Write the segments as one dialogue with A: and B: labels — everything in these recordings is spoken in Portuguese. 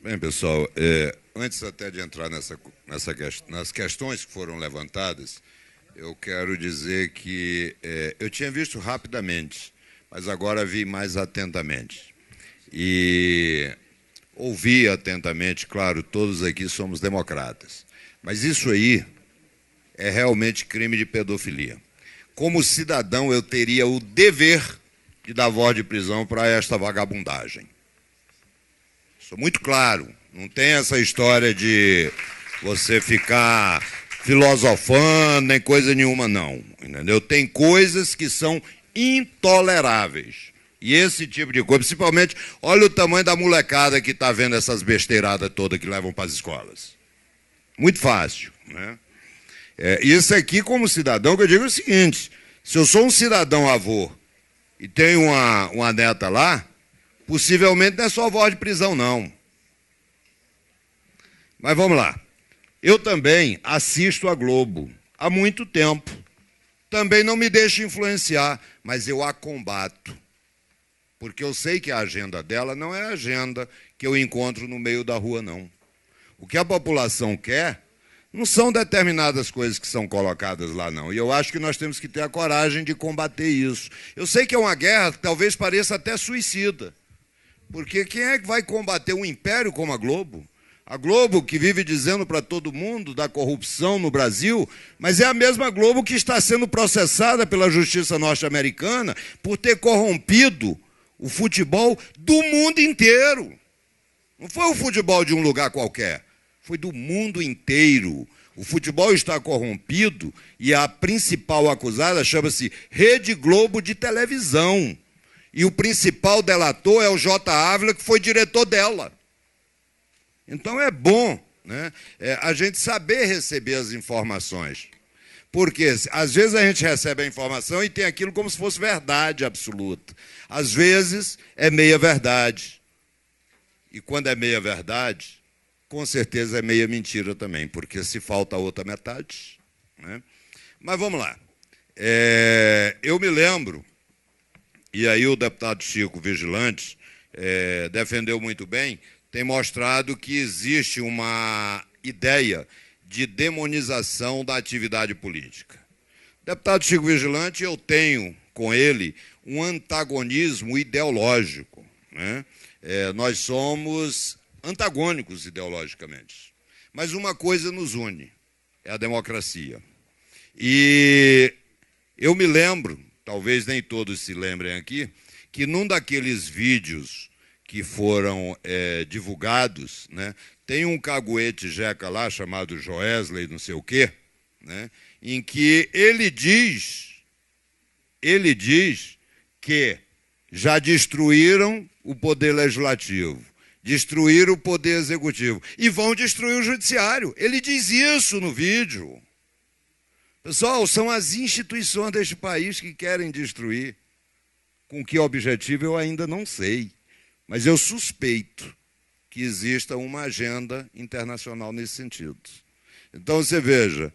A: Bem, pessoal, antes até de entrar nas questões que foram levantadas, eu quero dizer que eu tinha visto rapidamente, mas agora vi mais atentamente. E ouvi atentamente, claro, todos aqui somos democratas. Mas isso aí é realmente crime de pedofilia. Como cidadão, eu teria o dever de dar voz de prisão para esta vagabundagem. Sou muito claro, não tem essa história de você ficar filosofando, nem coisa nenhuma, não. Entendeu? Tem coisas que são intoleráveis. E esse tipo de coisa, principalmente, olha o tamanho da molecada que está vendo essas besteiradas todas que levam para as escolas. Muito fácil, né? Isso aqui, como cidadão, que eu digo é o seguinte, se eu sou um cidadão avô e tenho uma neta lá, possivelmente não é só voz de prisão, não. Mas vamos lá. Eu também assisto a Globo há muito tempo. Também não me deixo influenciar, mas eu a combato. Porque eu sei que a agenda dela não é a agenda que eu encontro no meio da rua, não. O que a população quer não são determinadas coisas que são colocadas lá, não. E eu acho que nós temos que ter a coragem de combater isso. Eu sei que é uma guerra que talvez pareça até suicida. Porque quem é que vai combater um império como a Globo? A Globo que vive dizendo para todo mundo da corrupção no Brasil, mas é a mesma Globo que está sendo processada pela justiça norte-americana por ter corrompido o futebol do mundo inteiro. Não foi o futebol de um lugar qualquer, foi do mundo inteiro. O futebol está corrompido e a principal acusada chama-se Rede Globo de televisão. E o principal delator é o J. Ávila, que foi diretor dela. Então é bom, né, a gente saber receber as informações. Porque às vezes a gente recebe a informação e tem aquilo como se fosse verdade absoluta. Às vezes é meia verdade. E quando é meia verdade, com certeza é meia mentira também, porque se falta a outra metade. Né? Mas vamos lá. Eu me lembro, e aí o deputado Chico Vigilante defendeu muito bem, tem mostrado que existe uma ideia de demonização da atividade política. Deputado Chico Vigilante, eu tenho com ele um antagonismo ideológico. Né? Nós somos antagônicos ideologicamente. Mas uma coisa nos une, é a democracia. E eu me lembro, talvez nem todos se lembrem aqui, que num daqueles vídeos que foram divulgados, né, tem um caguete jeca lá, chamado Joesley, não sei o quê, né, em que ele diz que já destruíram o poder legislativo, destruíram o poder executivo e vão destruir o judiciário. Ele diz isso no vídeo. Pessoal, são as instituições deste país que querem destruir. Com que objetivo eu ainda não sei. Mas eu suspeito que exista uma agenda internacional nesse sentido. Então, você veja,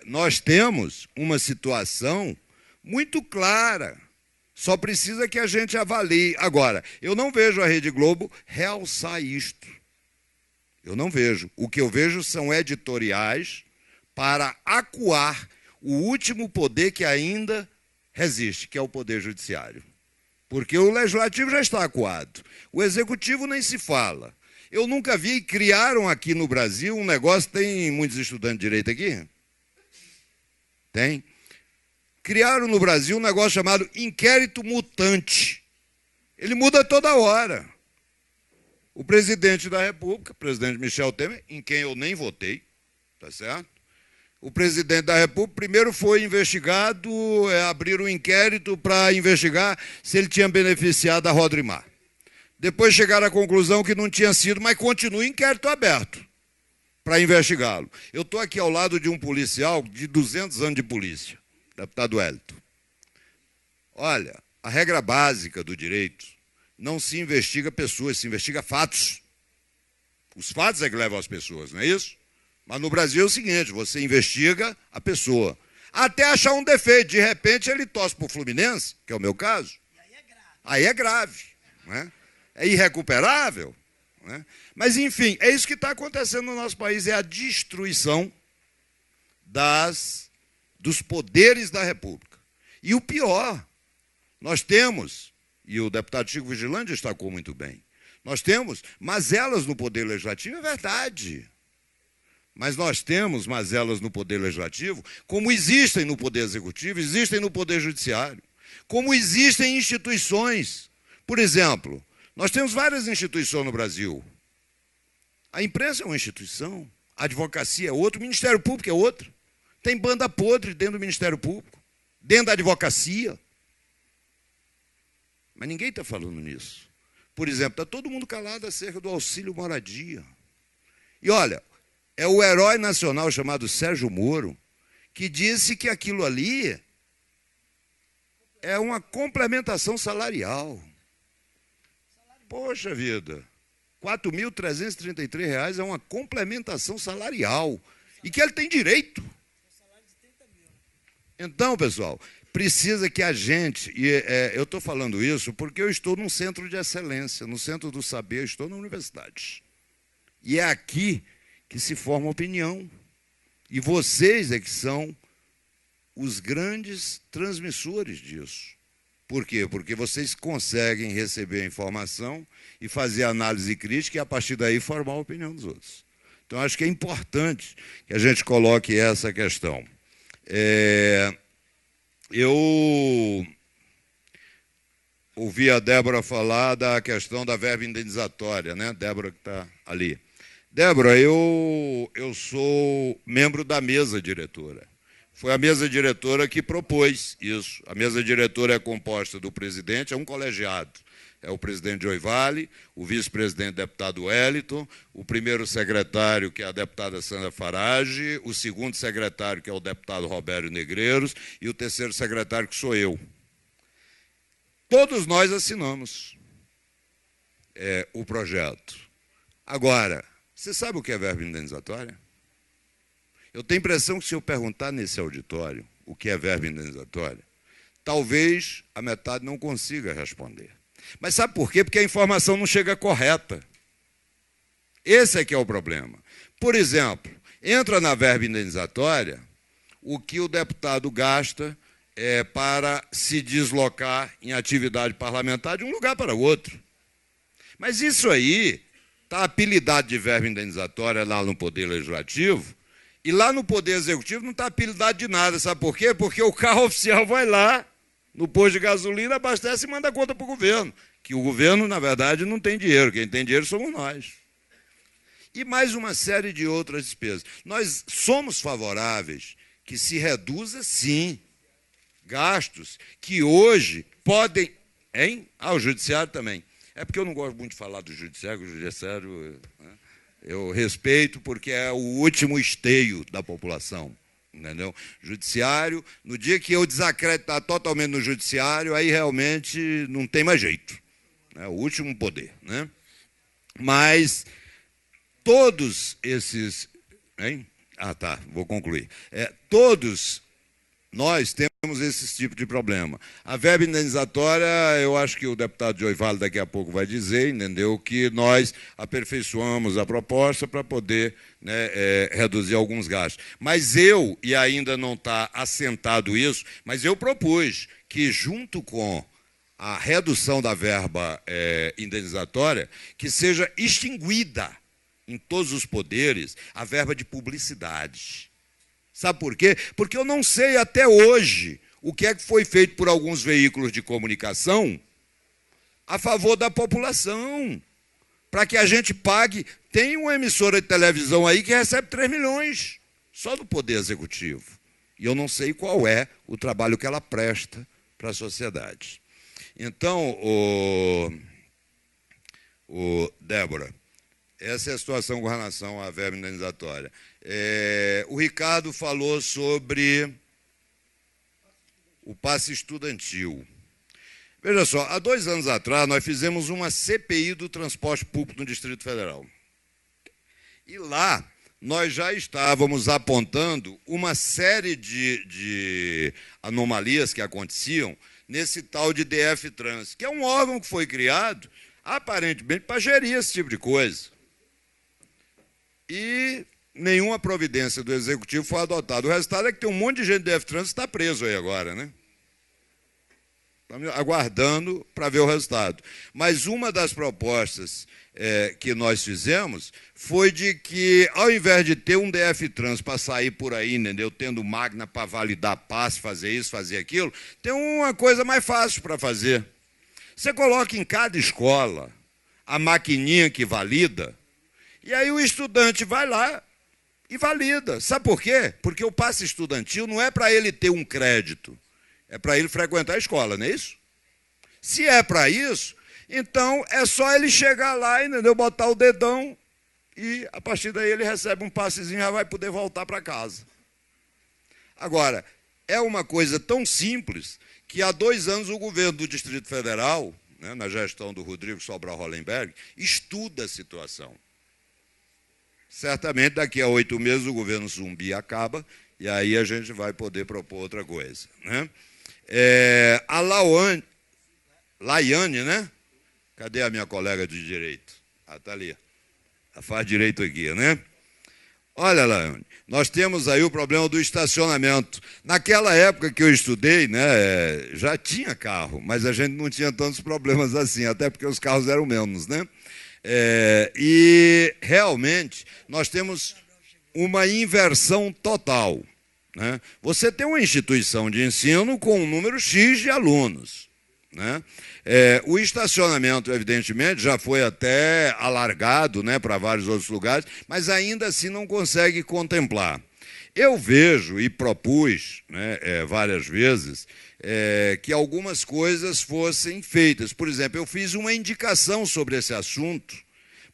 A: nós temos uma situação muito clara. Só precisa que a gente avalie. Agora, eu não vejo a Rede Globo realçar isto. Eu não vejo. O que eu vejo são editoriais para acuar o último poder que ainda resiste, que é o poder judiciário. Porque o legislativo já está acuado. O executivo nem se fala. Eu nunca vi, criaram aqui no Brasil um negócio, tem muitos estudantes de direito aqui? Tem? Criaram no Brasil um negócio chamado inquérito mutante. Ele muda toda hora. O presidente da República, o presidente Michel Temer, em quem eu nem votei, tá certo? O presidente da República primeiro foi investigado, abriram um inquérito para investigar se ele tinha beneficiado a Rodrimar. Depois chegaram à conclusão que não tinha sido, mas continua o inquérito aberto para investigá-lo. Eu estou aqui ao lado de um policial de 200 anos de polícia, deputado Wellington. Olha, a regra básica do direito não se investiga pessoas, se investiga fatos. Os fatos é que levam as pessoas, não é isso? Mas no Brasil é o seguinte, você investiga a pessoa, até achar um defeito. De repente ele torce para o Fluminense, que é o meu caso. E aí é grave. Aí é grave. Né? É irrecuperável. né? Mas, enfim, é isso que está acontecendo no nosso país, é a destruição dos poderes da República. E o pior, nós temos, e o deputado Chico Vigilante destacou muito bem, nós temos mazelas no Poder Legislativo, é verdade. Mas nós temos mazelas no Poder Legislativo, como existem no Poder Executivo, existem no Poder Judiciário, como existem instituições. Por exemplo, nós temos várias instituições no Brasil. A imprensa é uma instituição, a advocacia é outra, o Ministério Público é outra. Tem banda podre dentro do Ministério Público, dentro da advocacia. Mas ninguém está falando nisso. Por exemplo, está todo mundo calado acerca do auxílio moradia. E olha, é o herói nacional chamado Sérgio Moro que disse que aquilo ali é uma complementação salarial. Poxa vida, R$ 4.333 é uma complementação salarial. E que ele tem direito. Então, pessoal, precisa que a gente, eu estou falando isso porque eu estou num centro de excelência, no centro do saber, estou na universidade. E é aqui que se forma opinião. E vocês é que são os grandes transmissores disso. Por quê? Porque vocês conseguem receber a informação e fazer análise crítica e, a partir daí, formar a opinião dos outros. Então, acho que é importante que a gente coloque essa questão. Eu ouvi a Débora falar da questão da verba indenizatória, né? Débora que está ali. Débora, eu sou membro da mesa diretora. Foi a mesa diretora que propôs isso. A mesa diretora é composta do presidente, é um colegiado. É o presidente Joy Vale, o vice-presidente deputado Wellington, o primeiro secretário, que é a deputada Sandra Farage, o segundo secretário, que é o deputado Roberto Negreiros, e o terceiro secretário, que sou eu. Todos nós assinamos o projeto. Agora, você sabe o que é verba indenizatória? Eu tenho a impressão que, se eu perguntar nesse auditório o que é verba indenizatória, talvez a metade não consiga responder. Mas sabe por quê? Porque a informação não chega correta. Esse é que é o problema. Por exemplo, entra na verba indenizatória o que o deputado gasta para se deslocar em atividade parlamentar de um lugar para outro. Mas isso aí está apelidado de verba indenizatória lá no Poder Legislativo, e lá no Poder Executivo não está apelidado de nada. Sabe por quê? Porque o carro oficial vai lá, no posto de gasolina, abastece e manda a conta para o governo. Que o governo, na verdade, não tem dinheiro. Quem tem dinheiro somos nós. E mais uma série de outras despesas. Nós somos favoráveis que se reduza, sim, gastos que hoje podem... Hein? O judiciário também. É porque eu não gosto muito de falar do judiciário, eu respeito porque é o último esteio da população. Entendeu? Judiciário, no dia que eu desacreditar totalmente no judiciário, aí realmente não tem mais jeito. É o último poder. Né? Mas todos esses... Hein? Vou concluir. Todos nós temos esse tipo de problema. A verba indenizatória, eu acho que o deputado Joy Vale daqui a pouco vai dizer, entendeu? Que nós aperfeiçoamos a proposta para poder reduzir alguns gastos. Mas e ainda não está assentado isso, mas eu propus que, junto com a redução da verba indenizatória, que seja extinguida em todos os poderes a verba de publicidade. Sabe por quê? Porque eu não sei até hoje o que é que foi feito por alguns veículos de comunicação a favor da população, para que a gente pague. Tem uma emissora de televisão aí que recebe 3 milhões, só do Poder Executivo. E eu não sei qual é o trabalho que ela presta para a sociedade. Então, Débora, essa é a situação com relação à verba indenizatória. O Ricardo falou sobre o passe estudantil. Veja só, há 2 anos atrás, nós fizemos uma CPI do transporte público no Distrito Federal. E lá, nós já estávamos apontando uma série de anomalias que aconteciam nesse tal de DF Trans, que é um órgão que foi criado aparentemente para gerir esse tipo de coisa. E nenhuma providência do Executivo foi adotada. O resultado é que tem um monte de gente do DF-Trans que está preso aí agora, né? Estamos aguardando para ver o resultado. Mas uma das propostas que nós fizemos foi de que, ao invés de ter um DF-Trans para sair por aí, entendeu, tendo máquina para validar passe, fazer isso, fazer aquilo, tem uma coisa mais fácil para fazer. Você coloca em cada escola a maquininha que valida, e aí o estudante vai lá e valida. Sabe por quê? Porque o passe estudantil não é para ele ter um crédito, é para ele frequentar a escola, não é isso? Se é para isso, então é só ele chegar lá, entendeu? Botar o dedão e, a partir daí, ele recebe um passezinho e já vai poder voltar para casa. Agora, é uma coisa tão simples que há 2 anos o governo do Distrito Federal, né, na gestão do Rodrigo Sobral Hollenberg, estuda a situação. Certamente, daqui a 8 meses, o governo zumbi acaba e aí a gente vai poder propor outra coisa, né? A Laiane, né? Cadê a minha colega de direito? Ah, está ali. Ela faz direito aqui, né? Olha, Laiane, nós temos aí o problema do estacionamento. Naquela época que eu estudei, né, já tinha carro, mas a gente não tinha tantos problemas assim, até porque os carros eram menos, né? E, realmente, nós temos uma inversão total, né? Você tem uma instituição de ensino com um número X de alunos, né? O estacionamento, evidentemente, já foi até alargado, né, para vários outros lugares, mas ainda assim não consegue contemplar. Eu vejo e propus, né, várias vezes que algumas coisas fossem feitas. Por exemplo, eu fiz uma indicação sobre esse assunto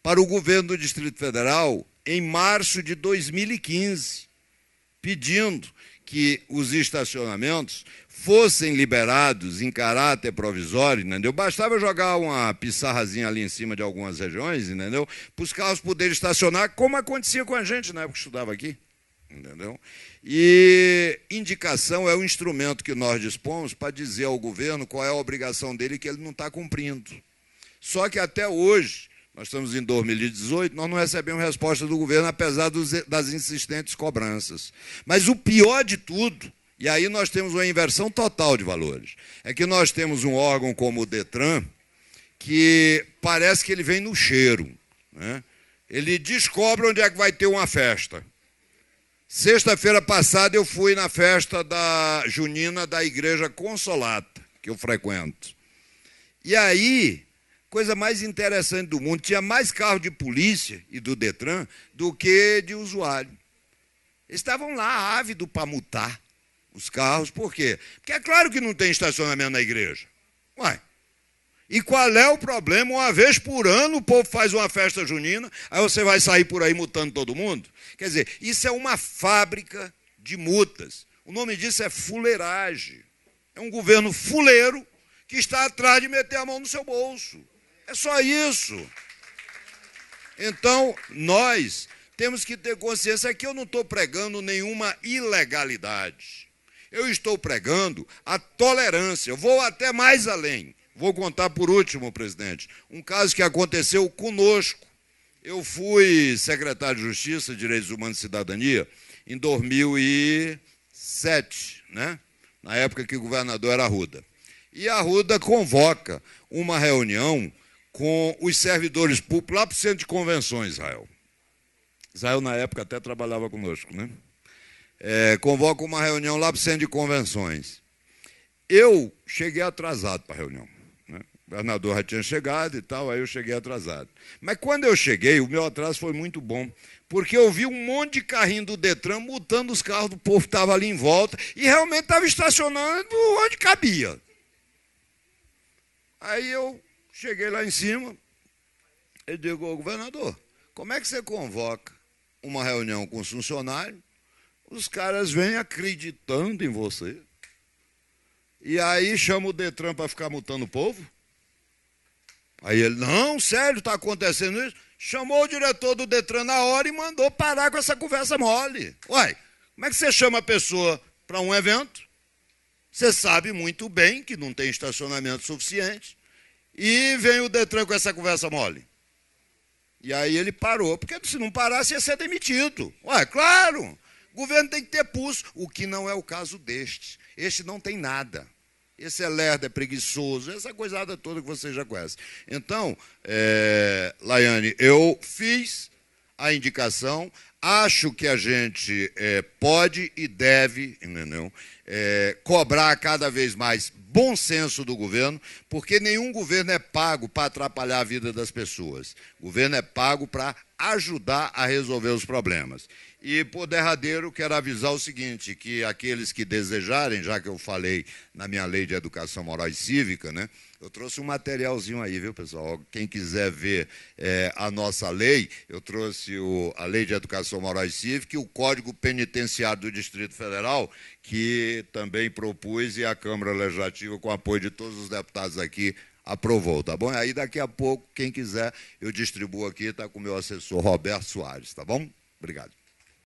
A: para o governo do Distrito Federal em março de 2015, pedindo que os estacionamentos fossem liberados em caráter provisório, entendeu? Bastava jogar uma pissarrazinha ali em cima de algumas regiões, entendeu? Para os carros poderem estacionar, como acontecia com a gente na época que estudava aqui, entendeu? E indicação é o instrumento que nós dispomos para dizer ao governo qual é a obrigação dele que ele não está cumprindo. Só que até hoje, nós estamos em 2018, nós não recebemos resposta do governo, apesar das insistentes cobranças. Mas o pior de tudo, e aí nós temos uma inversão total de valores, é que nós temos um órgão como o Detran, que parece que ele vem no cheiro, né? Ele descobre onde é que vai ter uma festa. Sexta-feira passada eu fui na festa da junina da Igreja Consolata, que eu frequento. E aí, coisa mais interessante do mundo, tinha mais carro de polícia e do Detran do que de usuário. Eles estavam lá ávidos para multar os carros. Por quê? Porque é claro que não tem estacionamento na igreja. Ué, e qual é o problema? Uma vez por ano o povo faz uma festa junina, aí você vai sair por aí multando todo mundo? Quer dizer, isso é uma fábrica de multas. O nome disso é fuleiragem. É um governo fuleiro que está atrás de meter a mão no seu bolso. É só isso. Então, nós temos que ter consciência que eu não estou pregando nenhuma ilegalidade. Eu estou pregando a tolerância. Eu vou até mais além. Vou contar por último, presidente, um caso que aconteceu conosco. Eu fui secretário de Justiça, Direitos Humanos e Cidadania em 2007, né? Na época que o governador era Arruda. E a Arruda convoca uma reunião com os servidores públicos lá para o Centro de Convenções, Israel. Israel, na época, até trabalhava conosco, né? Convoca uma reunião lá para o Centro de Convenções. Eu cheguei atrasado para a reunião, né? O governador já tinha chegado e tal, aí eu cheguei atrasado. Mas quando eu cheguei, o meu atraso foi muito bom, porque eu vi um monte de carrinho do Detran multando os carros do povo que estava ali em volta e realmente estava estacionando onde cabia. Aí eu cheguei lá em cima e digo ao governador, como é que você convoca uma reunião com os funcionários, os caras vêm acreditando em você, e aí chama o Detran para ficar multando o povo? Aí ele, não, sério, está acontecendo isso? Chamou o diretor do Detran na hora e mandou parar com essa conversa mole. Uai, como é que você chama a pessoa para um evento? Você sabe muito bem que não tem estacionamento suficiente E vem o Detran com essa conversa mole. E aí ele parou, porque se não parasse ia ser demitido. Ué, claro, o governo tem que ter pulso, o que não é o caso deste. Este não tem nada. Esse é lerdo, é preguiçoso, essa coisada toda que você já conhece. Então, Laiane, eu fiz a indicação, acho que a gente pode e deve, entendeu? Cobrar cada vez mais bom senso do governo, porque nenhum governo é pago para atrapalhar a vida das pessoas. O governo é pago para ajudar a resolver os problemas. E, por derradeiro, quero avisar o seguinte, que aqueles que desejarem, já que eu falei na minha lei de educação moral e cívica, né, eu trouxe um materialzinho aí, viu, pessoal? Quem quiser ver a nossa lei, eu trouxe a lei de educação moral e cívica e o Código Penitenciário do Distrito Federal, que também propus e a Câmara Legislativa, com apoio de todos os deputados aqui, aprovou, tá bom? Aí, daqui a pouco, quem quiser, eu distribuo aqui, está com o meu assessor Roberto Soares, tá bom? Obrigado.